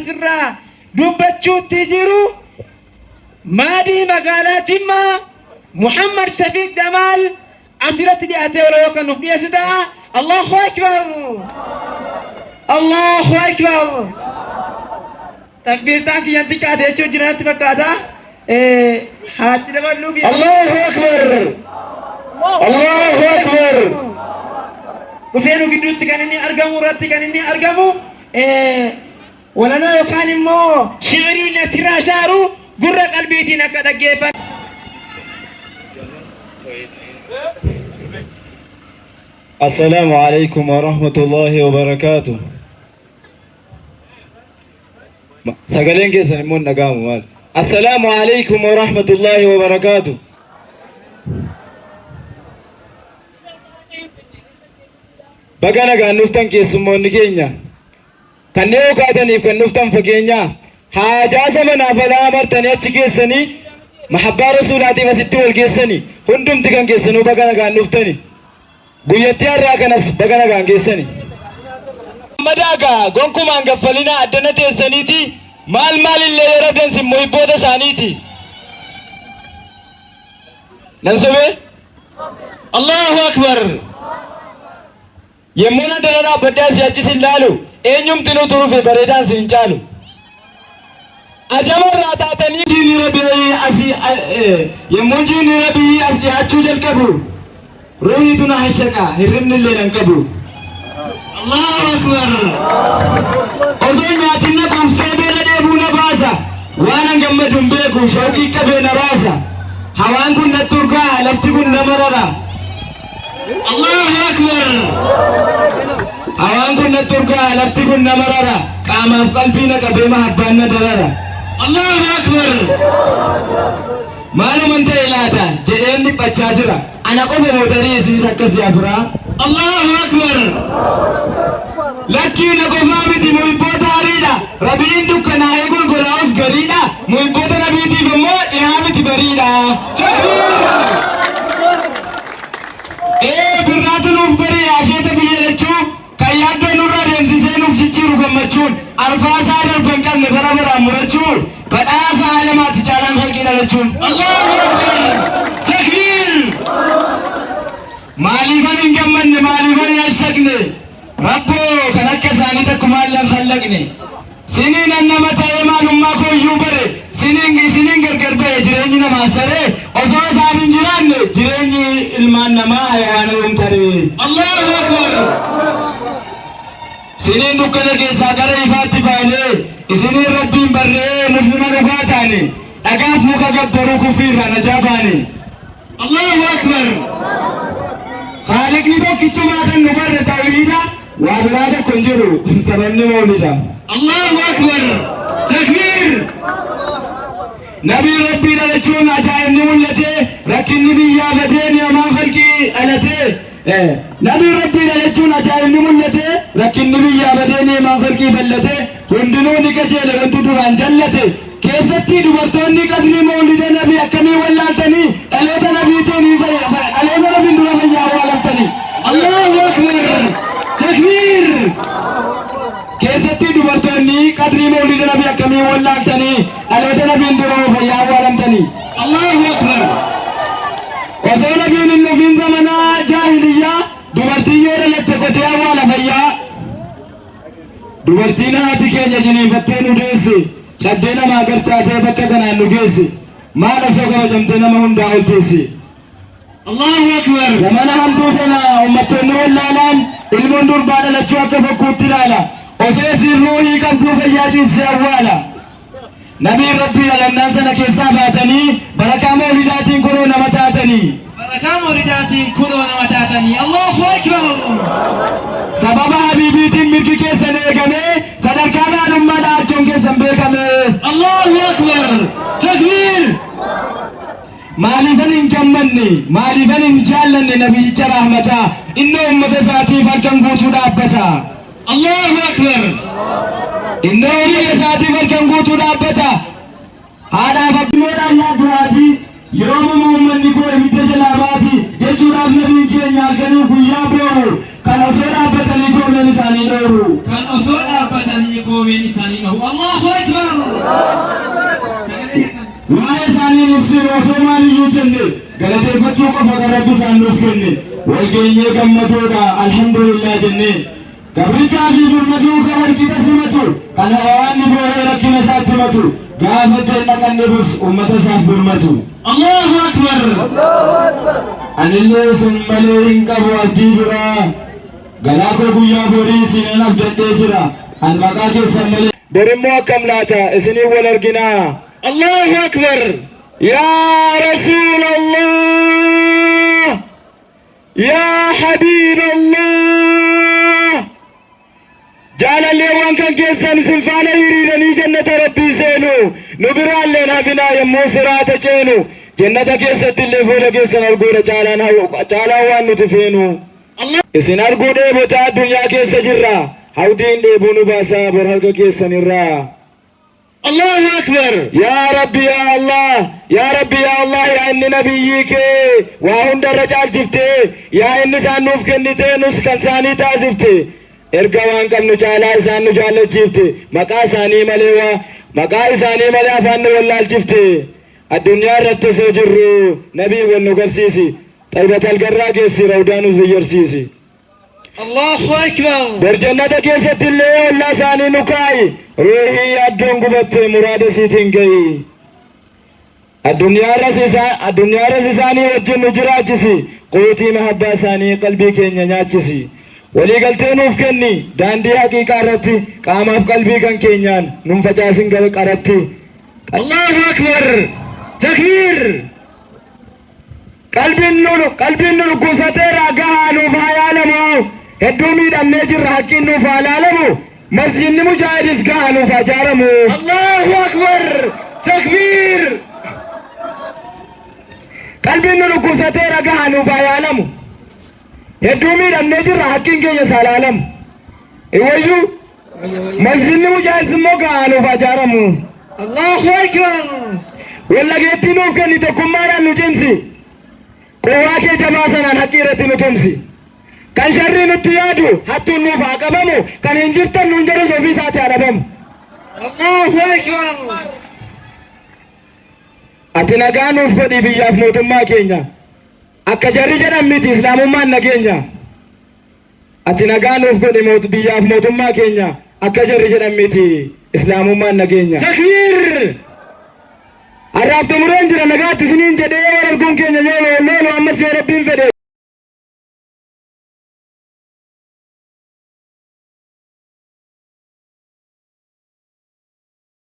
sirra dubbachuutti jiru maadii magaalaa Jimmaa Muhammad Shafiq Jamal asirratti dhiyaatee yeroo kan nuuf dhiyeessita. Allahu akbar, Allahu akbar. takbiirtaan kiyyan xiqqaate jechuun jiranatti fakkaata. haatti dabaluu fi Allahu akbar, Allahu akbar. dhufeenu gidduutti kan inni argamu, irratti kan inni argamu walaloo yookaan immoo shiirii asirraa shaaru gurra qalbiitiin akka dhaggeeffan. السلام عليكم ورحمة الله وبركاته. سجلين كيسن مون نقام مال. السلام عليكم ورحمة الله وبركاته. بقنا كان نفتن كيسن مون نكينيا. كان نيو كاتني كان نفتن فكينيا. حاجة زمنا فلا مرتني أتكيسني محبة رسولاتي وستي والكيسني. هندم تكن كيسنو بقنا كان نفتني. guyyatti har'aa kanas bagana gaangeessani madaaga gonkumaan gaffalina addana teessaniiti maal illee yeroo dansin muhibboota isaaniiti nan sobe Allahu akbar yemmuun addana dhaabbaddaa si achisin laalu eenyumtinuu turuufe bareedaan si hin caalu ajamarraa taatanii jiini yemmuun jiini rabbii as dhiyaachuu jalqabu روحيتنا هشكا هرمن اللي ننقبو الله أكبر أزون ياتنكم سيبيل ديبونا باسا وانا نجمدهم بيكو شوكي كبين راسا هوانكم نترقا لفتكم نمررا الله أكبر هوانكم نترقا لفتكم نمررا كاما في قلبينا كبيما حبانا درارا الله أكبر مالو من تيلاتا جدين بچاجرا أنا قف موتري سيسا كسيافرا الله أكبر لكن قفامتي محبوطة عريدة ربين دكنا يقول قراؤس قريدة محبوطة نبيتي فمو إهامتي بريدة تكبير براتو نوف بري عشيطة بيهلتشو كيادة نورا رمزيسي نوف شچيرو كمچون أرفاسا دربنكال نبرا برا مرچون بدآسا علمات چالان خلقين لچون الله أكبر تكبير ماليفان إنكمن ماليفان يشكني ربو كنك ساني تكمال لن خلقني سنين أنما تايمان أمكو يوبري سنين غرغر بي جريني نما سري أصو سابين جراني جريني إلمان نما حيوان أمتري الله أكبر سنين دكنا كيسا كره إفاتي فاني سنين ربين بري مسلمان أفاتاني أقاف مكا قبرو كفير نجاباني الله أكبر خالقني تو كيتشو ما كان نبر توحيدا وابراده كنجرو سببني مولدا الله اكبر تكبير نبي ربي لچون اجايني ملته لكن نبي يا بدين يا ما خلقي الته نبي ربي لچون اجايني ملته لكن نبي يا بدين يا ما خلقي بلته هندنو نكجل وانتو دوران جلته كيستي دبرتوني قدري مولد نبي أكمي ولالتني أليت نبيتني أليت نبي دورا فيا ولالتني الله أكبر تكبير كيستي دبرتوني قدري مولد نبي أكمي ولالتني أليت نبي دورا فيا ولالتني الله أكبر وصل نبي النبي زمنا جاهلية دبرتي يورا لتكوتي ولا فيا دبرتينا أتكي جنين فتين وديسي شدينا ما قرتاتي بكا كان نجيسي ما لسوك بجمتنا ما هندا قلتيسي الله أكبر زمانا همتوسنا أمتنا واللالان المندور بعد لچوك فكوت لالا وسيسي الروحي قبضو فياجين سيوالا نبي ربي للناسنا كيسا باتني بركة مولداتين كورونا متاتني بركة مولداتين كورونا متاتني الله أكبر سبب حبيبيتين ملكي كيسا نيقامي صدركانا نما دارجون كيسا بيكامي الله أكبر تكبير مالفن انكمني مالفن انجالني نبي رحمتا إنه أمت ساتي فركن قوتو دابتا الله أكبر إنه أمت ساتي فركن قوتو دابتا هذا فبمون الله دواتي يوم محمد نكو امت جلاباتي جيشو راف نبي كي نياركني قيابو kan osoo dhaabbatanii koomeen isaanii dhooru kan osoo dhaabbatanii koomeen isaanii dhahu. Allahu akbar. waa'ee isaanii ibsinu osoo maaliyyuu jenne galateeffachuu qofa kan Rabbi isaan nuuf kenne walgeenyee gammadoodha alhamdulillah jenneen gabrichaa fi birmaduu kan walqixa simatu kan hawaanni boo'ee rakkina isaatti himatu gaafa iddeen dhaqanne bus ummata isaaf birmatu. Allahu akbar. anillee isin malee hin qabu abdii biraa galaa koo guyyaa borii isiniin abdadhee jira an maqaa keessan malee borimmoo akkam laata isinii wal arginaa. Allahu akbar. yaa rasuulallah yaa habiiballah jaalalleewwan kan keessan isin faana hiriiranii jannata rabbii seenu nu biraalleen hafinaa yommuu siraata ceenu jannata keessatti illee fuula keessan arguudha caalaan waan nuti feenu. isin arguu dheebotaa addunyaa keessa jirra hawdiin dheebuu nu baasaa bor harka keessan irraa. Allahu akbar. yaa rabbi yaa allah yaa rabbi yaa allah yaa inni nabiyyi kee waa hundarra caalchifte yaa inni isaan nuuf kennite nus kan isaanii taasifte erga waan qabnu caalaa isaan nu jaallachiifte maqaa isaanii malee afaan nu wallaalchifte addunyaa irratti osoo jirru nabii wal nu garsiisi xaybatal garraa keessi rawdaa nu ziyyarsiisi. Allahu akbar. bar jannata keessatti illee ollaa isaanii nu kaayi ruuhii addoon gubatte muraada siitiin gayi addunyaarras isaanii wajjin nu jiraachisi quutii mahabbaa isaanii qalbii keenya nyaachisi waliigaltee nuuf kenni daandii haqiiqaa irratti qaamaaf qalbii kan keenyaan nun facaasin qaratti. Allahu akbar. Takbir. qalbiin nu dhukkubsateera gahaa nuuf haa yaalamu hedduu miidhamnee jirra haqqiin nuuf haa laalamu masjidni mujaahidis gahaa nuuf haa ijaaramu. Allahu akbar. Takbir. qalbiin nu dhukkubsateera gahaa nuuf haa yaalamu hedduu miidhamnee jirra haqqiin keenya haa laalamu iwayyuu masjidni mujaahidis immoo gahaa nuuf haa ijaaramu. Allahu akbar. wallageettii nuuf kenni tokkummaadhaan nu cimsi quwwaa kee jabaa sanaan haqqii irratti nu tumsi kan sharrii nutti yaadu hattuun nuuf haa qabamu kan hin jirtan nuun jedhus ofii isaati haa dhabamu. Allahu akbar. ati nagaa nuuf godhi biyyaaf mootummaa keenya akka jarri jedhan miti islaamummaan nageenya ati nagaa nuuf godhi biyyaaf mootummaa keenya akka jarri jedhan miti islaamummaan nageenya. Takbir. arraafta mureen jira nagaatti isiniin jedhee wal arguun keenya yoo loolu ammas yoo rabbiin fedhe.